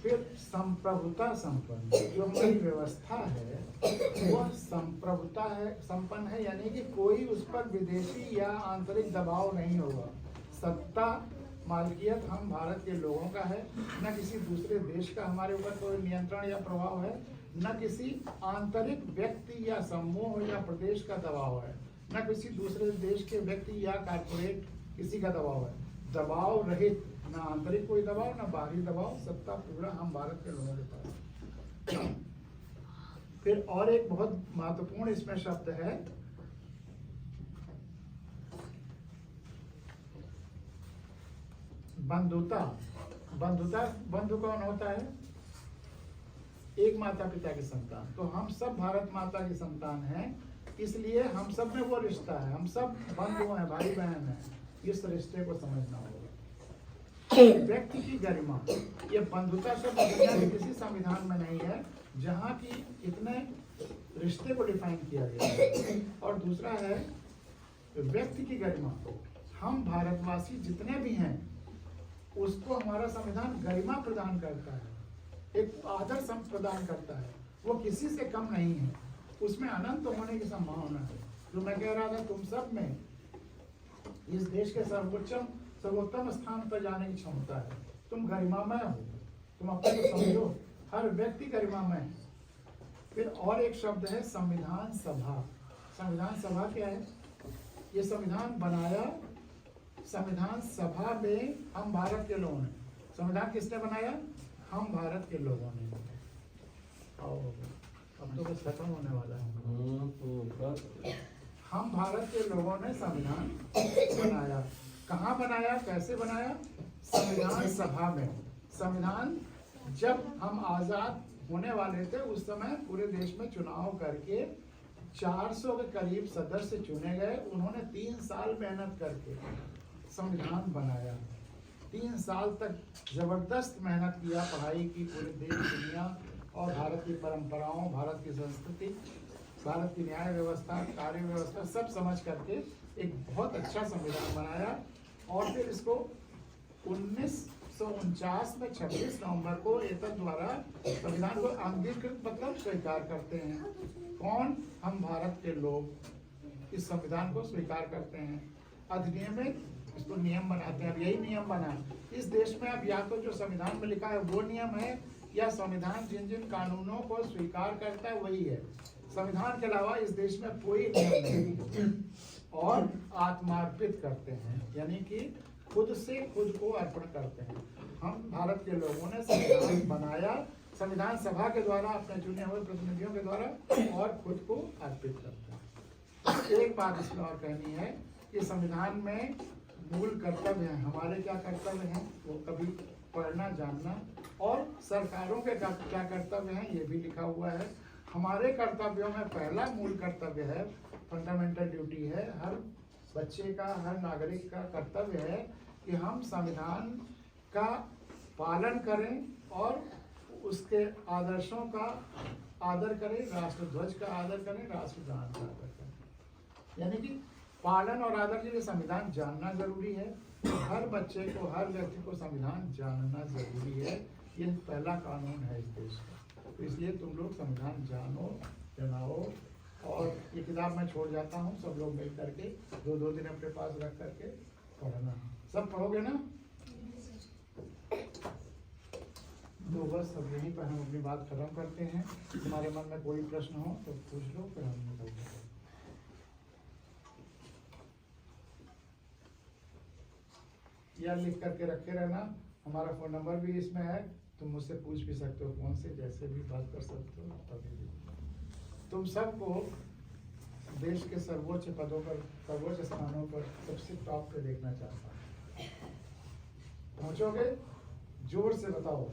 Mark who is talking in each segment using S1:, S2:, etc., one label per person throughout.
S1: फिर संप्रभुता संपन्न, जो हमारी व्यवस्था है वह संप्रभुता है, संपन्न है, यानी कि कोई उस पर विदेशी या आंतरिक दबाव नहीं होगा। सत्ता मालकियत हम भारत के लोगों का है, न किसी दूसरे देश का हमारे ऊपर कोई नियंत्रण या प्रभाव है, न किसी आंतरिक व्यक्ति या समूह या प्रदेश का दबाव है, न किसी दूसरे देश के व्यक्ति या कारपोरेट किसी का दबाव है। दबाव रहित, न आंतरिक कोई दबाव न बाहरी दबाव, सत्ता पूरा हम भारत के लोगों के पास। फिर और एक बहुत महत्वपूर्ण इसमें शब्द है बंधुता। बंधुता, बंधु कौन होता है? एक माता पिता की संतान। तो हम सब भारत माता की संतान हैं, इसलिए हम सब में वो रिश्ता है, हम सब बंधु हैं, भाई बहन हैं। इस रिश्ते को समझना होगा। व्यक्ति की गरिमा, ये बंधुता से दुनिया के किसी संविधान में नहीं है जहाँ की इतने रिश्ते को डिफाइन किया गया है। और दूसरा है व्यक्ति की गरिमा। हम भारतवासी जितने भी हैं उसको हमारा संविधान गरिमा प्रदान करता है, एक आदर प्रदान करता है, वो किसी से कम नहीं है, उसमें अनंत होने की संभावना है। जो मैं कह रहा था, तुम सब में इस देश के सर्वोत्तम स्थान पर जाने की क्षमता है। तुम गरिमामय हो, तुम अपने को समझो, हर व्यक्ति गरिमामय है। फिर और एक शब्द है संविधान सभा। संविधान सभा क्या है? ये संविधान बनाया संविधान सभा में हम भारत के लोगों ने। संविधान किसने बनाया? हम भारत के लोगों ने। और अब तो बस खत्म होने वाला है। हम भारत के लोगों ने संविधान बनाया। कहाँ बनाया, कैसे बनाया? संविधान सभा में। संविधान जब हम आजाद होने वाले थे उस समय पूरे देश में चुनाव करके 400 के करीब सदस्य चुने गए। उन्होंने 3 साल मेहनत करके संविधान बनाया। 3 साल तक जबरदस्त मेहनत किया, पढ़ाई की, पूरे देश दुनिया और भारत की परंपराओं, भारत की संस्कृति, भारत की न्याय व्यवस्था, कार्य व्यवस्था सब समझ करके एक बहुत अच्छा संविधान बनाया। और फिर इसको 1949 में 26 नवंबर को एतद द्वारा संविधान को अंगीकृत मतलब स्वीकार करते हैं। कौन? हम भारत के लोग इस संविधान को स्वीकार करते हैं, अधिनियमित इसको नियम बनाते हैं। अब यही नियम बना इस देश में। अब या तो जो संविधान में लिखा है वो नियम है, या संविधान जिन जिन कानूनों को स्वीकार करता है वही है। संविधान के अलावा इस देश में कोई नियम नहीं। और आत्मार्पित करते हैं, यानी कि खुद से खुद को अर्पण करते हैं। हम भारत के लोगों ने संविधान बनाया संविधान सभा के द्वारा, अपने चुने हुए प्रतिनिधियों के द्वारा, और खुद को अर्पित करते हैं। एक बात इसमें और कहनी है कि संविधान में मूल कर्तव्य हैं। हमारे क्या कर्तव्य हैं वो कभी पढ़ना जानना, और सरकारों के क्या कर्तव्य हैं ये भी लिखा हुआ है। हमारे कर्तव्यों में पहला मूल कर्तव्य है, फंडामेंटल ड्यूटी है, हर बच्चे का, हर नागरिक का कर्तव्य है कि हम संविधान का पालन करें और उसके आदर्शों का आदर करें, राष्ट्रध्वज का आदर करें, राष्ट्रगान का आदर करें। यानी कि पालन और आदर के लिए संविधान जानना जरूरी है। हर बच्चे को, हर व्यक्ति को संविधान जानना जरूरी है। ये पहला कानून है इस देश का। तो इसलिए तुम लोग संविधान जानो, जनाओ। और ये किताब मैं छोड़ जाता हूँ, सब लोग मिल करके 2-2 दिन अपने पास रख करके पढ़ना। सब पढ़ोगे ना? तो बस अब यहीं पर हम अपनी बात खत्म करते हैं। तुम्हारे मन में कोई प्रश्न हो तो पूछ लो, फिर हम निकलते हैं। या लिख करके रखे रहना। हमारा फ़ोन नंबर भी इसमें है, तुम मुझसे पूछ भी सकते हो, फोन से जैसे भी बात कर सकते हो तभी भी। तुम सबको देश के सर्वोच्च पदों पर, सर्वोच्च स्थानों पर सबसे टॉप पे देखना चाहता हूँ। पहुँचोगे? जोर से बताओ।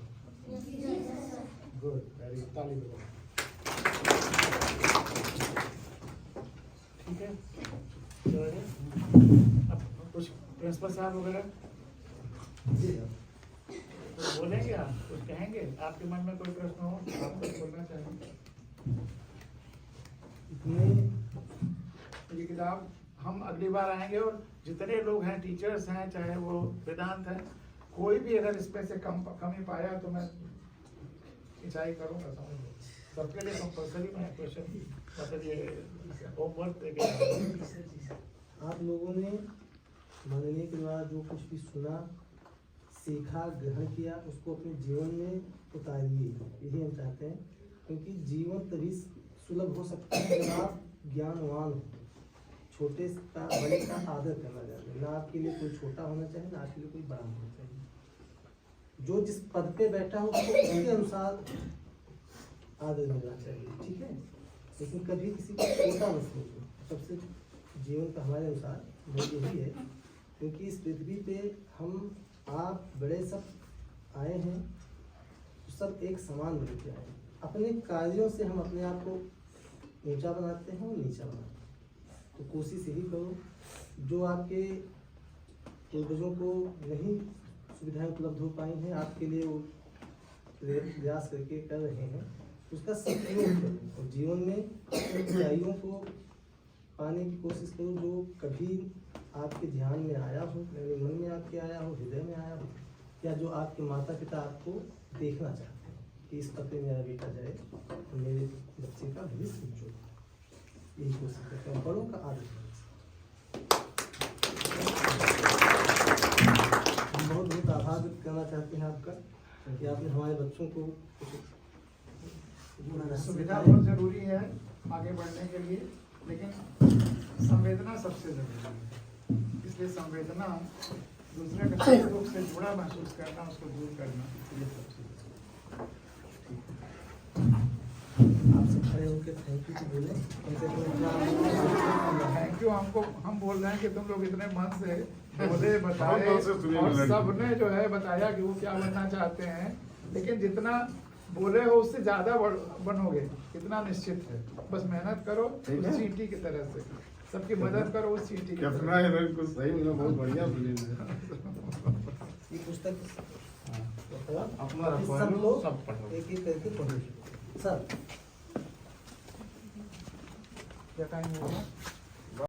S1: गुड, वेरी, ताली बजाओ। ठीक है, अब कुछ प्रिंसिपल साहब वगैरह कुछ बोलेंगे, आप कुछ कहेंगे? आपके मन में कोई प्रश्न हो आप कुछ बोलना चाहेंगे? ये किताब हम अगली बार आएंगे, और जितने लोग हैं, टीचर्स हैं, चाहे वो वेदांत हैं, कोई भी अगर इसमें से कमी पाया तो मैं ईसाई करूँगा, समझ लो सबके लिए कंपल्सरी मैं क्वेश्चन मतलब ये होमवर्क देके
S2: आप लोगों ने मंगनी के द्वारा जो कुछ भी सुना, सीखा, ग्रहण किया, उसको अपने जीवन में उतारिए, यही हम चाहते हैं। क्योंकि जीवन तभी सुलभ हो सकता है जब आप ज्ञानवान हो, छोटे का बड़े का आदर करना जाने, ना आपके लिए कोई छोटा होना चाहिए, ना आपके लिए कोई बड़ा होना चाहिए। जो जिस पद पे बैठा हो उसको उसके अनुसार आदर मिलना चाहिए, ठीक है। लेकिन कभी किसी को छोटा मत समझो। सबसे जीवन का हमारे अनुसार वो यही है, क्योंकि इस पृथ्वी पे हम आप बड़े सब आए हैं, सब एक समान रूप से आए हैं। अपने कार्यों से हम अपने आप को ऊंचा बनाते हैं और नीचा बनाते हैं। तो कोशिश यही करो, जो आपके पूर्वजों को नहीं सुविधाएं उपलब्ध हो पाई हैं, आपके लिए वो प्रयास करके कर रहे हैं, उसका सदुपयोग करो और जीवन में ऊंचाइयों को पाने की कोशिश करो, जो कभी आपके ध्यान में आया हो, मेरे मन में आपके आया हो, हृदय में आया हो, या जो आपके माता पिता आपको देखना चाहते हैं कि इस पते मेरा बेटा जाए तो मेरे बच्चे का भविष्य उज्ज्वल हो। यही कोशिश करते हैं, बड़ों का आदर करें। हम बहुत बहुत आभार व्यक्त करना चाहते हैं आपका, क्योंकि आपने हमारे बच्चों को
S1: सुविधा बहुत जरूरी है आगे बढ़ने के लिए, लेकिन संवेदना सबसे जरूरी है। इसलिए संवेदना दूसरे का सुख दुख से जुड़ा महसूस करना, उसको दूर करना, ये सबसे
S2: आपसे खड़े होकर थैंक यू तो बोले,
S1: थैंक यू। हमको हम बोल रहे हैं कि तुम लोग इतने मन से बोले, बताए, और सबने जो है बताया कि वो क्या बनना चाहते हैं, लेकिन जितना बोले हो उससे ज्यादा बनोगे, इतना निश्चित है। बस मेहनत करो उस चींटी की तरह से, सबकी मदद करो उस चींटी की तरह।
S3: कुछ सही मिला, बहुत बढ़िया
S2: ये पुस्तक
S3: अपना
S2: सब लोग एक एक करके पढ़ो। सर
S1: क्या टाइम होगा?